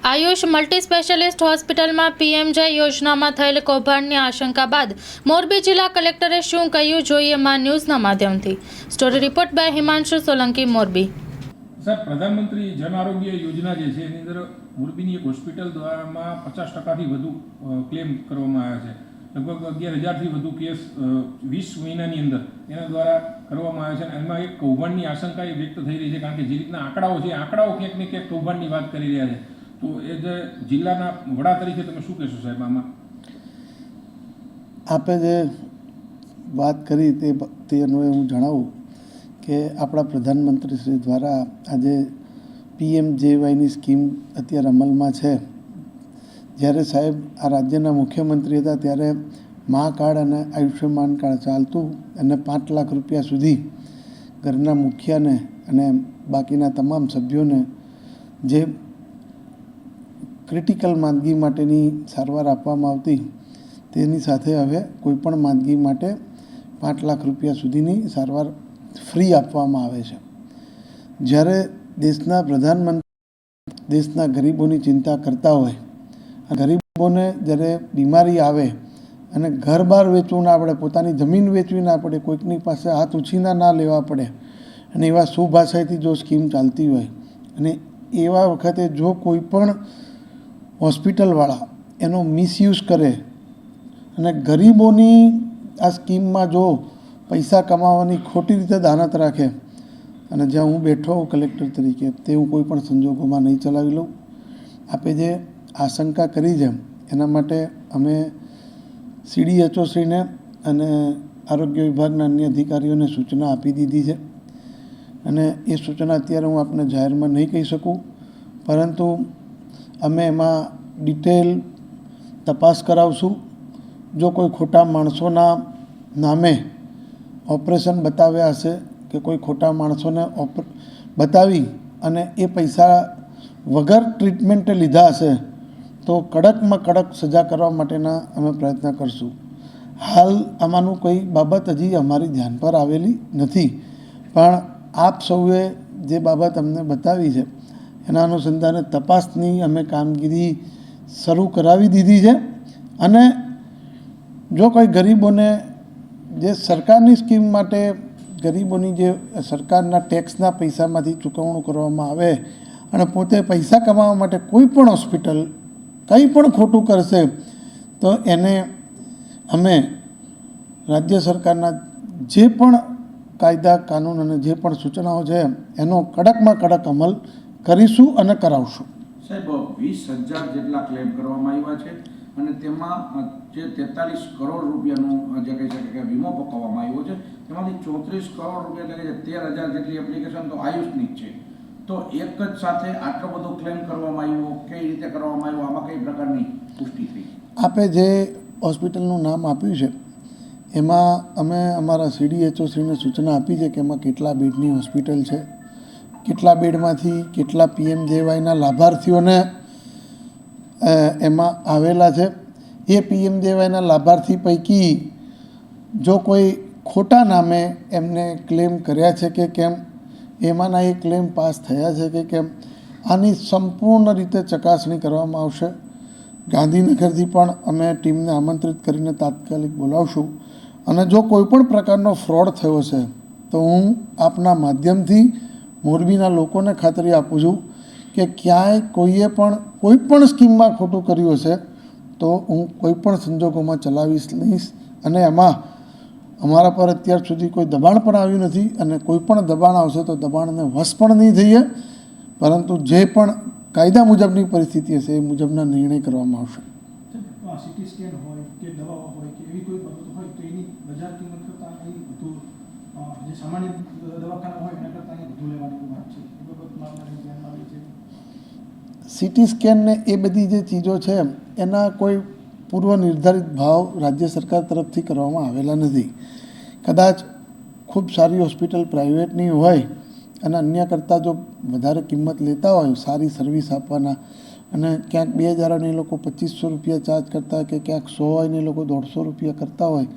Ayush multi specialist હોસ્પિટલમાં PMJ યોજનામાં થયેલ કૌભાંડની આશંકા બાદ મોરબી જિલ્લા કલેક્ટરે શું કહ્યું જોઈએ માં ન્યૂઝના માધ્યમથી. Story report by Himanshu Solanki, Morbi. સાહેબ, પ્રધાનમંત્રી જન આરોગ્ય યોજના જે છે એની અંદર મોરબીની એક હોસ્પિટલ દ્વારામાં 50%થી વધુ ક્લેમ કરવામાં આવ્યા છે. લગભગ 11,000થી વધુ કેસ 20 મહિનાની અંદર એના દ્વારા કરવામાં આવ્યા છે અને એમાં એક કૌભાંડની આશંકા એ વ્યક્ત થઈ રહી છે, કારણ કે જે રીતના આંકડાઓ છે, આંકડાઓ ક્યાંક ને ક્યાંક કૌભાંડની વાત કરી રહ્યા છે. તો એ જે જિલ્લાના વડા તરીકે તમે શું કહેશો સાહેબ આમાં? આપે જે વાત કરી તે અન્વયે હું જણાવું કે આપણા પ્રધાનમંત્રી શ્રી દ્વારા આજે પીએમજેવાયની સ્કીમ અત્યારે અમલમાં છે. જ્યારે સાહેબ આ રાજ્યના મુખ્યમંત્રી હતા ત્યારે મા કાર્ડ અને આયુષ્યમાન કાર્ડ ચાલતું અને 5 લાખ રૂપિયા સુધી ઘરના મુખિયાને અને બાકીના તમામ સભ્યોને જે ક્રિટિકલ માંદગી માટેની સારવાર આપવામાં આવતી તેની સાથે હવે કોઈપણ માંદગી માટે 5 લાખ રૂપિયા સુધીની સારવાર ફ્રી આપવામાં આવે છે. જ્યારે દેશના પ્રધાનમંત્રી દેશના ગરીબોની ચિંતા કરતા હોય, ગરીબોને જ્યારે બીમારી આવે અને ઘર બહાર વેચવું ના પડે, પોતાની જમીન વેચવી ના પડે, કોઈકની પાસે હાથ ઉછીના ના લેવા પડે અને એવા શુભાશયથી જો સ્કીમ ચાલતી હોય અને એવા વખતે જો કોઈ પણ હોસ્પિટલવાળા એનો મિસયુઝ કરે અને ગરીબોની આ સ્કીમમાં જો પૈસા કમાવાની ખોટી રીતે દાનત રાખે અને જ્યાં હું બેઠો હોઉં કલેક્ટર તરીકે તે હું કોઈ પણ સંજોગોમાં નહીં ચલાવી લઉં. આપે જે આશંકા કરી છે એના માટે અમે CDHOશ્રીને અને આરોગ્ય વિભાગના અન્ય અધિકારીઓને સૂચના આપી દીધી છે અને એ સૂચના અત્યારે હું આપને જાહેરમાં નહીં કહી શકું, પરંતુ અમે એમાં ડિટેલ તપાસ કરાવશું. જો કોઈ ખોટા માણસોના નામે ઓપરેશન બતાવ્યા હશે કે કોઈ ખોટા માણસોને બતાવી અને એ પૈસા વગર ટ્રીટમેન્ટે લીધા હશે તો કડકમાં કડક સજા કરવા માટેના અમે પ્રયત્ન કરશું. હાલ આમાંનું કોઈ બાબત હજી અમારી ધ્યાન પર આવેલી નથી, પણ આપ સૌએ જે બાબત અમને બતાવી છે એના અનુસંધાને તપાસની અમે કામગીરી શરૂ કરાવી દીધી છે અને જો કોઈ ગરીબોને જે સરકારની સ્કીમ માટે ગરીબોની જે સરકારના ટેક્સના પૈસામાંથી ચૂકવણું કરવામાં આવે અને પોતે પૈસા કમાવા માટે કોઈ પણ હોસ્પિટલ કંઈ પણ ખોટું કરશે તો એને અમે રાજ્ય સરકારના જે પણ કાયદા કાનૂન અને જે પણ સૂચનાઓ છે એનો કડકમાં કડક અમલ કરીશું અને કરાવશું. સાહેબ, 20,000 જેટલા ક્લેમ કરવામાં આવ્યા છે અને તેમાં જે 43 કરોડ રૂપિયાનું જે કહી શકે કે વીમો પકવવામાં આવ્યો છે તેમાંથી 34 કરોડ રૂપિયા એટલે કે 13,000 જેટલી એપ્લિકેશન તો આયુષની જ છે. તો એક જ સાથે આટલો બધો ક્લેમ કરવામાં આવ્યો, કઈ રીતે કરવામાં આવ્યો, આમાં કઈ પ્રકારની પુષ્ટિ થઈ? આપે જે હોસ્પિટલનું નામ આપ્યું છે એમાં અમે અમારા CDHOશ્રીને સૂચના આપી છે કે એમાં કેટલા બેડની હોસ્પિટલ છે, કેટલા બેડમાંથી કેટલા પીએમજેવાયના લાભાર્થીઓને એમાં આવેલા છે. એ પીએમજેવાયના લાભાર્થી પૈકી જો કોઈ ખોટા નામે એમને ક્લેમ કર્યા છે કે કેમ, એમાંના એ ક્લેમ પાસ થયા છે કે કેમ, આની સંપૂર્ણ રીતે ચકાસણી કરવામાં આવશે. ગાંધીનગરથી પણ અમે ટીમને આમંત્રિત કરીને તાત્કાલિક બોલાવશું અને જો કોઈ પણ પ્રકારનો ફ્રોડ થયો છે તો હું આપના માધ્યમથી મોરબીના લોકોને ખાતરી આપું છું કે ક્યાંય કોઈએ પણ કોઈ પણ સ્કીમમાં ખોટું કર્યું હશે તો હું કોઈ પણ સંજોગોમાં ચલાવીશ નહીં અને એમાં અમારા પર અત્યાર સુધી કોઈ દબાણ પણ આવ્યું નથી અને કોઈ પણ દબાણ આવશે તો દબાણને વશ પણ નહીં થઈએ, પરંતુ જે પણ કાયદા મુજબની પરિસ્થિતિ હશે એ મુજબના નિર્ણય કરવામાં આવશે. સિટી સ્કેન હોય કે દવાઓ હોય કે એવી કોઈ બાબત હોય તો એની બજાર કિંમત કરતાં અહીં વધુ જે સામાન્ય દવાખાના હોય એના કરતાં અહીં વધુ લેવાની વાત છે, એ બાબતમાં ધ્યાનમાં આવે છે. સિટી સ્કેન ને એ બધી જે ચીજો છે એના કોઈ પૂર્વ નિર્ધારિત ભાવ રાજ્ય સરકાર તરફથી કરવામાં આવેલા નથી. કદાચ ખૂબ સારી હોસ્પિટલ પ્રાઇવેટની હોય અને અન્ય કરતાં જો વધારે કિંમત લેતા હોય સારી સર્વિસ આપવાના અને ક્યાંક 2,000 એ લોકો 2,500 રૂપિયા ચાર્જ કરતા હોય કે ક્યાંક 100 હોય ને એ લોકો 150 રૂપિયા કરતા હોય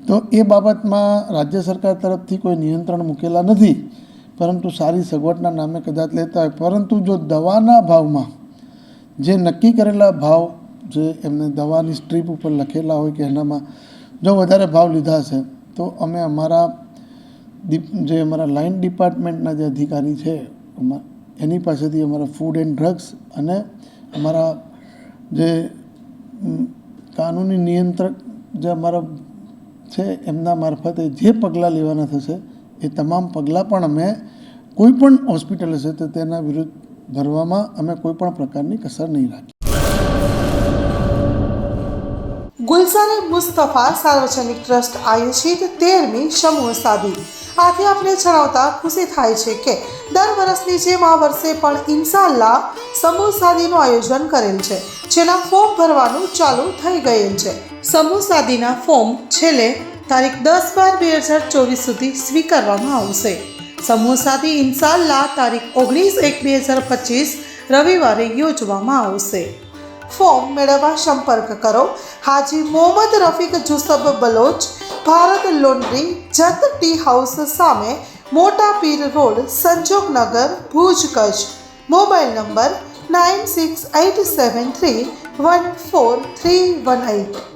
તો એ બાબતમાં રાજ્ય સરકાર તરફથી કોઈ નિયંત્રણ મૂકેલા નથી, પરંતુ સારી સગવડના નામે કદાચ લેતા હોય. પરંતુ જો દવાના ભાવમાં જે નક્કી કરેલા ભાવ જે એમને દવાની સ્ટ્રીપ ઉપર લખેલા હોય કે એનામાં જો વધારે ભાવ લીધા હશે તો અમે અમારા જે અમારા લાઇન ડિપાર્ટમેન્ટના જે અધિકારી છે એની પાસેથી અમારા ફૂડ એન્ડ ડ્રગ્સ અને અમારા જે કાનૂની નિયંત્રક જે અમારા છે એમના મારફતે જે પગલાં લેવાના થશે એ તમામ પગલાં પણ અમે કોઈ પણ હોસ્પિટલ હશે તો તેના વિરુદ્ધ ભરવામાં અમે કોઈ પણ પ્રકારની કસર નહીં રાખીએ. ગુલઝાર મુસ્તફા સાર્વજનિક ટ્રસ્ટ આયોજિત 13મી સમૂહ સાદી. આથી આપને જણાવતા ખુશી થાય છે કે દર વર્ષની જેમ આ વર્ષે પણ ઇન્શાઅલ્લાહ સમૂહ સાદીનું આયોજન કરેલ છે, જેના ફોર્મ ભરવાનું ચાલુ થઈ ગયેલ છે. સમૂહ સાદીના ફોર્મ છેલ્લે તારીખ 10/12/2024 સુધી સ્વીકારવામાં આવશે. સમૂહ સાદી ઇન્શાઅલ્લાહ તારીખ 19/1/2025 રવિવારે યોજવામાં આવશે. ફોર્મ મેળવવા સંપર્ક કરો Haji Mohammad Rafiq Jusab Baloch, Bharat laundry, Jat tea house સામે, Mota Pir road, Sanjognagar, Bhuj, Kutch. Mobile number 9687314318.